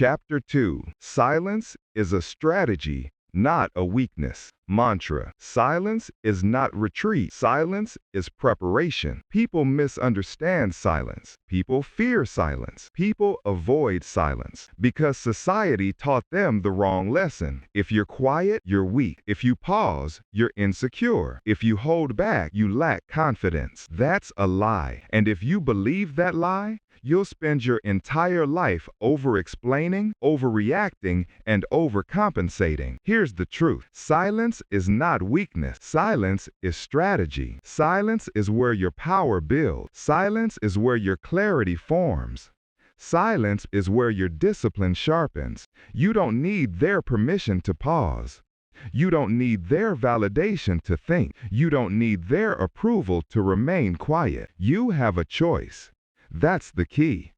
Chapter 2. Silence is a strategy, not a weakness. Mantra. Silence is not retreat. Silence is preparation. People misunderstand silence. People fear silence. People avoid silence because society taught them the wrong lesson. If you're quiet, you're weak. If you pause, you're insecure. If you hold back, you lack confidence. That's a lie. And if you believe that lie, you'll spend your entire life over-explaining, overreacting, and overcompensating. Here's the truth. Silence is not weakness. Silence is strategy. Silence is where your power builds. Silence is where your clarity forms. Silence is where your discipline sharpens. You don't need their permission to pause. You don't need their validation to think. You don't need their approval to remain quiet. You have a choice. That's the key.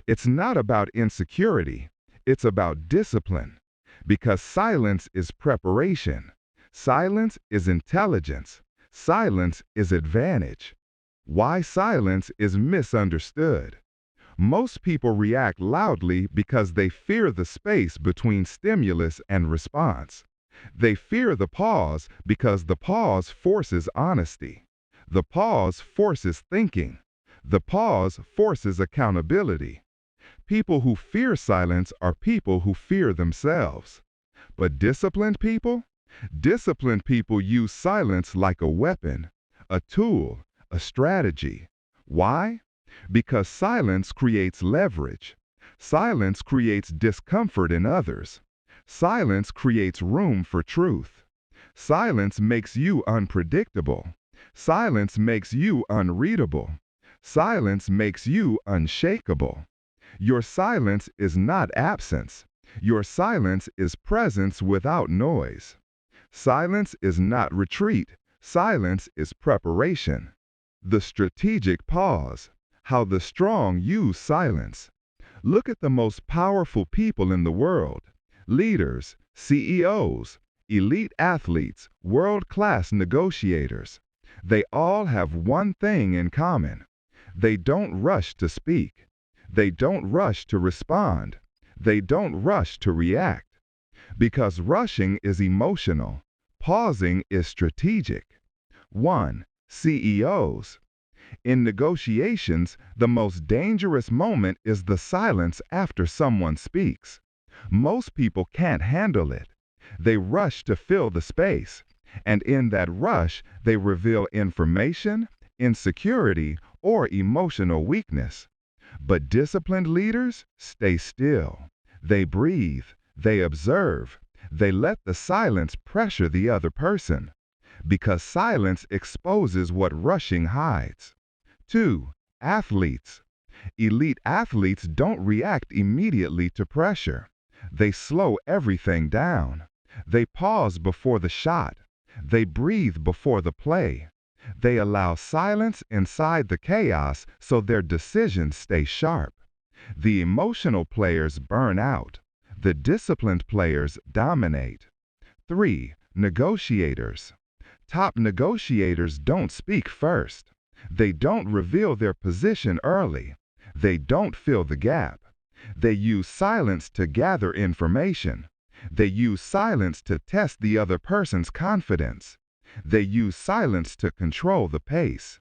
It's not about insecurity. It's about discipline. Because silence is preparation. Silence is intelligence. Silence is advantage. Why silence is misunderstood. Most people react loudly because they fear the space between stimulus and response. They fear the pause because the pause forces honesty. The pause forces thinking. The pause forces accountability. People who fear silence are people who fear themselves. But disciplined people use silence like a weapon, a tool, a strategy. Why? Because silence creates leverage. Silence creates discomfort in others. Silence creates room for truth. Silence makes you unpredictable. Silence makes you unreadable. Silence makes you unshakable. Your silence is not absence. Your silence is presence without noise. Silence is not retreat. Silence is preparation. The strategic pause. How the strong use silence. Look at the most powerful people in the world. Leaders, CEOs, elite athletes, world-class negotiators. They all have one thing in common. They don't rush to speak. They don't rush to respond. They don't rush to react. Because rushing is emotional. Pausing is strategic. 1. CEOs. In negotiations, the most dangerous moment is the silence after someone speaks. Most people can't handle it. They rush to fill the space. And in that rush, they reveal information, insecurity, or emotional weakness. But disciplined leaders stay still. They breathe. They observe. They let the silence pressure the other person. Because silence exposes what rushing hides. 2. Athletes. Elite athletes don't react immediately to pressure. They slow everything down. They pause before the shot. They breathe before the play. They allow silence inside the chaos so their decisions stay sharp. The emotional players burn out. The disciplined players dominate. 3. Negotiators. Top negotiators don't speak first. They don't reveal their position early. They don't fill the gap. They use silence to gather information. They use silence to test the other person's confidence. They use silence to control the pace.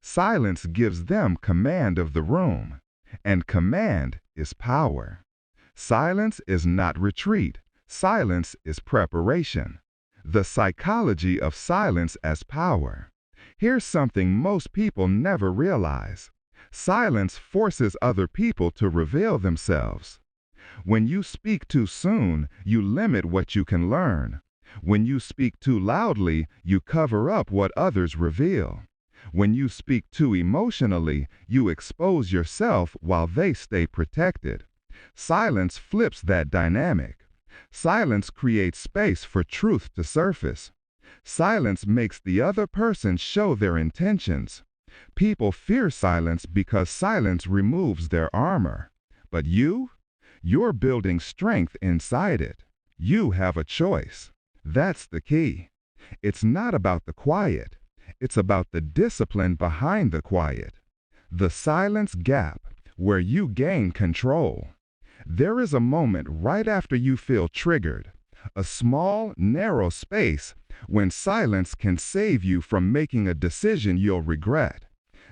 Silence gives them command of the room. And command is power. Silence is not retreat. Silence is preparation. The psychology of silence as power. Here's something most people never realize. Silence forces other people to reveal themselves. When you speak too soon, you limit what you can learn. When you speak too loudly, you cover up what others reveal. When you speak too emotionally, you expose yourself while they stay protected. Silence flips that dynamic. Silence creates space for truth to surface. Silence makes the other person show their intentions. People fear silence because silence removes their armor. But you're building strength inside it. You have a choice. That's the key. It's not about the quiet. It's about the discipline behind the quiet. The silence gap, where you gain control. There is a moment right after you feel triggered, a small, narrow space when silence can save you from making a decision you'll regret.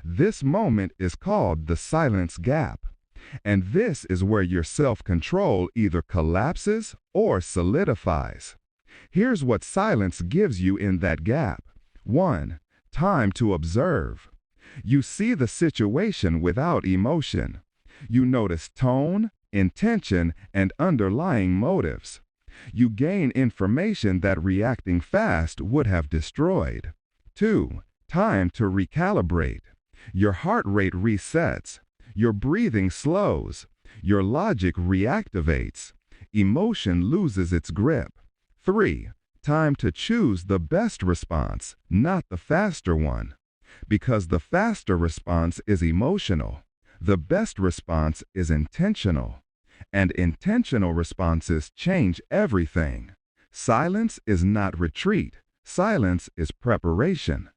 This moment is called the silence gap. And this is where your self-control either collapses or solidifies. Here's what silence gives you in that gap. 1. Time to observe. You see the situation without emotion. You notice tone, intention, and underlying motives. You gain information that reacting fast would have destroyed. 2. Time to recalibrate. Your heart rate resets. Your breathing slows. Your logic reactivates. Emotion loses its grip. 3. Time to choose the best response, not the faster one. Because the faster response is emotional. The best response is intentional. And intentional responses change everything. Silence is not retreat. Silence is preparation.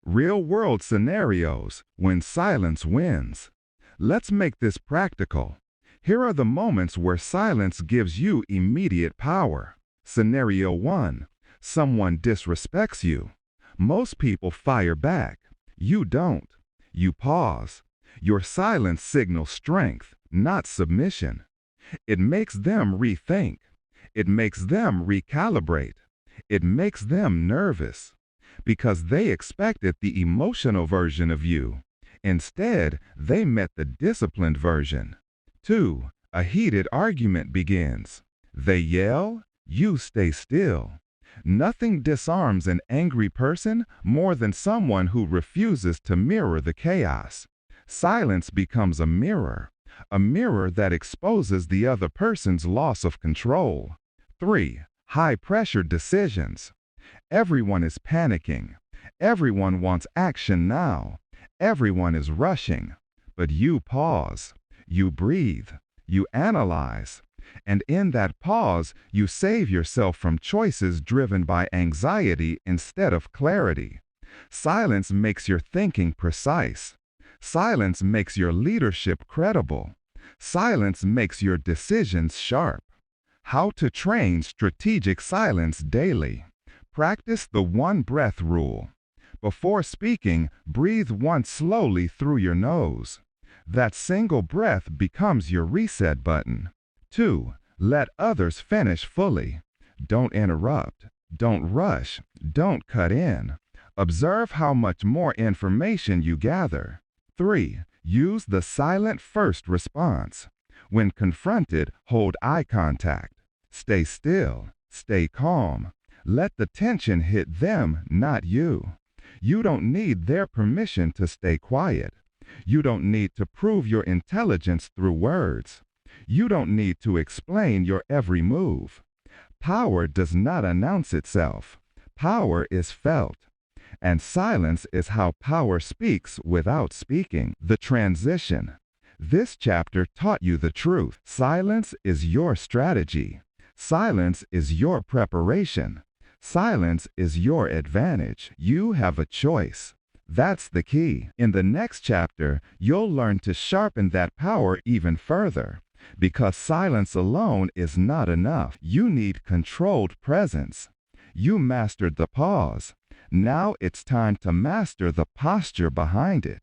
Real-world scenarios when silence wins. Let's make this practical. Here are the moments where silence gives you immediate power. Scenario 1. Someone disrespects you. Most people fire back. You don't. You pause. Your silence signals strength, not submission. It makes them rethink. It makes them recalibrate. It makes them nervous. Because they expected the emotional version of you. Instead, they met the disciplined version. 2. A heated argument begins. They yell, you stay still. Nothing disarms an angry person more than someone who refuses to mirror the chaos. Silence becomes a mirror that exposes the other person's loss of control. 3. High-pressure decisions. Everyone is panicking. Everyone wants action now. Everyone is rushing. But you pause. You breathe. You analyze. And in that pause, you save yourself from choices driven by anxiety instead of clarity. Silence makes your thinking precise. Silence makes your leadership credible. Silence makes your decisions sharp. How to train strategic silence daily. Practice the one-breath rule. Before speaking, breathe once slowly through your nose. That single breath becomes your reset button. 2. Let others finish fully. Don't interrupt. Don't rush. Don't cut in. Observe how much more information you gather. 3. Use the silent first response. When confronted, hold eye contact. Stay still. Stay calm. Let the tension hit them, not you. You don't need their permission to stay quiet. You don't need to prove your intelligence through words. You don't need to explain your every move. Power does not announce itself. Power is felt. And silence is how power speaks without speaking. The transition. This chapter taught you the truth. Silence is your strategy. Silence is your preparation. Silence is your advantage. You have a choice. That's the key. In the next chapter, you'll learn to sharpen that power even further. Because silence alone is not enough. You need controlled presence. You mastered the pause. Now it's time to master the posture behind it.